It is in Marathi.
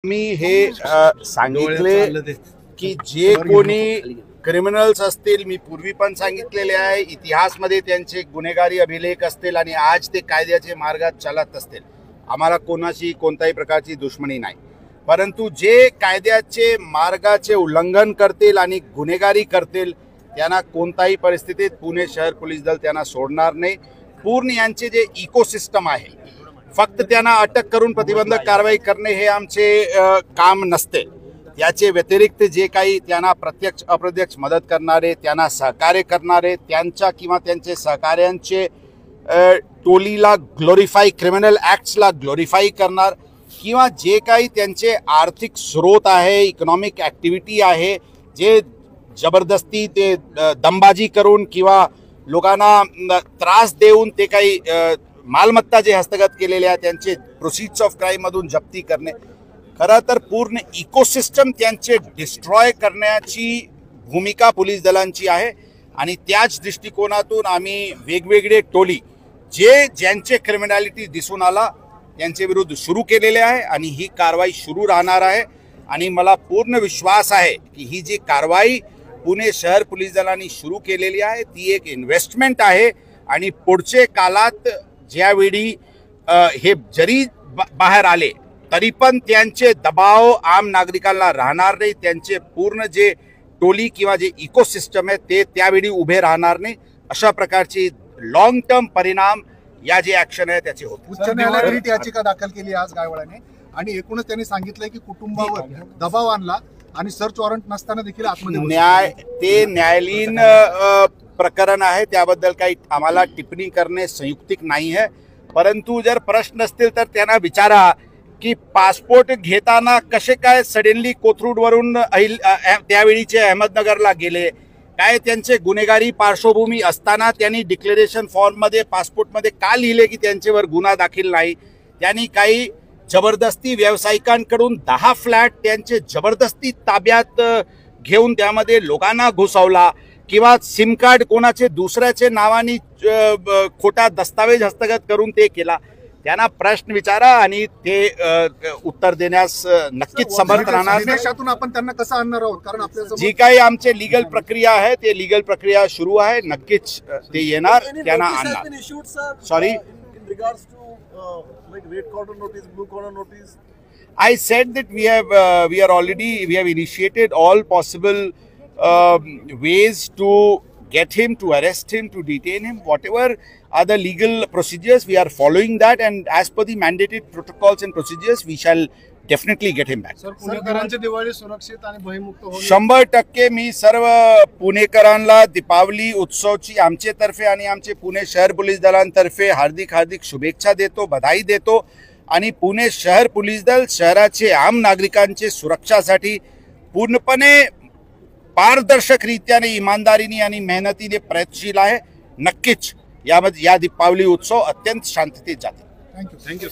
मी हे सांगितले की जे कोणी क्रिमिनल्स असतील, मी पूर्वी पण सांगितलेले आहे, इतिहासमध्ये त्यांचे गुन्हेगारी अभिलेख असतील आणि आज ते कायद्याचे मार्गात चालत असतील, आम्हाला कोणाशी कोणत्याही प्रकारची दुश्मनी नाही. परंतु जे कायद्याचे मार्गाचे उल्लंघन करतील आणि गुन्हेगारी करतील त्यांना कोणत्याही परिस्थितीत पुणे शहर पोलीस दल त्यांना सोडणार नाही. पूर्ण यांचे जे इकोसिस्टम आहे, फक्त त्यांना अटक करून प्रतिबंधक कारवाई करणे हे आमचे काम नसते. याचे व्यतिरिक्त जे काही त्यांना प्रत्यक्ष अप्रत्यक्ष मदत करणारे, त्यांना सहकार्य करणारे, त्यांच्या किंवा त्यांचे सहकार्यांचे टोलीला ग्लोरीफाई, क्रिमिनल ॲक्ट्सला ग्लोरीफाई करणार किंवा जे काही त्यांचे आर्थिक स्रोत आहे, इकॉनॉमिक ॲक्टिव्हिटी आहे, जे जबरदस्ती ते दमबाजी करून किंवा लोकांना त्रास देऊन ते काही मालमत्ता जे हस्तगत केलेले आहे त्यांचे प्रोसीड्स ऑफ क्राईममधून जप्ती करणे, खरं तर पूर्ण इकोसिस्टम त्यांचे डिस्ट्रॉय करण्याची भूमिका पोलीस दलांची आहे. आणि त्याच दृष्टिकोनातून आम्ही वेगवेगळे टोली ज्यांचे क्रिमिनॅलिटी दिसून आला त्यांचे विरुद्ध सुरू केलेले आहे आणि ही कारवाई सुरू राहणार आहे. आणि मला पूर्ण विश्वास आहे की ही जी कारवाई पुणे शहर पोलीस दलांनी सुरू केलेली आहे ती एक इन्व्हेस्टमेंट आहे आणि पुढचे काळात ज्यावेळी हे जरी बाहेर आले तरी पण त्यांचे दबाव आम नागरिकांना राहणार नाही. त्यांचे पूर्ण जे टोली किंवा जे इकोसिस्टम आहे ते त्यावेळी उभे राहणार नाही. अशा प्रकारची लॉंग टर्म परिणाम या जे ॲक्शन आहे त्याचे होते. उच्च न्यायालयात रीट याचिका दाखल केली आज गायवाळाने आणि एकूणच त्यांनी सांगितलंय की कुटुंबावर दबाव आणला आणि सर्च वॉरंट नसताना देखील ते न्यायालयीन प्रकरण आहे, त्याबद्दल काही आम्हाला टिप्पणी करणे संयुक्तिक नाही आहे. परंतु जर प्रश्न असतील तर त्यांना विचारा की पासपोर्ट घेताना कसे काय सडनली कोथरूडवरून त्यावेळीचे अहमदनगरला गेले, काय त्यांचे गुन्हेगारी पार्श्वभूमी असताना त्यांनी डिक्लेरेशन फॉर्ममध्ये पासपोर्टमध्ये का लिहिले की त्यांच्यावर गुन्हा दाखल नाही. त्यांनी काही जबरदस्ती व्यावसायिकांकडून 10 फ्लॅट त्यांचे जबरदस्ती ताब्यात घेऊन त्यामध्ये लोकांना घुसवला किंवा सिम कार्ड कोणाचे दुसऱ्याचे नावाने खोटा दस्तावेज हस्तगत करून ते केला. त्यांना प्रश्न विचारा आणि ते उत्तर देण्यास नक्कीच समर्थ राहणार. देशातून आपण त्यांना कसं आणणार आहोत, कारण आपल्या जी काही आमचे लीगल प्रक्रिया आहे ते लीगल प्रक्रिया सुरू आहे, नक्कीच ते येणार, त्यांना आणणार. Sorry, like red corner notice, blue corner notice? I said that we have initiated all possible ways to get him, to arrest him, to detain him. Whatever are the legal procedures, we are following that, and as per the mandated protocols and procedures, we shall definitely get him back. Sir, पुणेकरांची दिवाळी सुरक्षित आणि भयमुक्त होईल. 100% मी सर्व पुणेकरांना दीपावली उत्सवची आमचे तर्फे आणि आमचे पुणे शहर पोलीस दलांतर्फे हार्दिक शुभेच्छा देतो, बधाई देतो. आणि पुणे शहर पोलीस दल शहराचे आम नागरिकांचे सुरक्षासाठी पूर्णपणे पारदर्शकरित्याने, इमानदारीने आणि मेहनतीने प्रयत्नशील आहे. नक्कीच या दीपावली उत्सव अत्यंत शांततेत जातील. थँक्यू.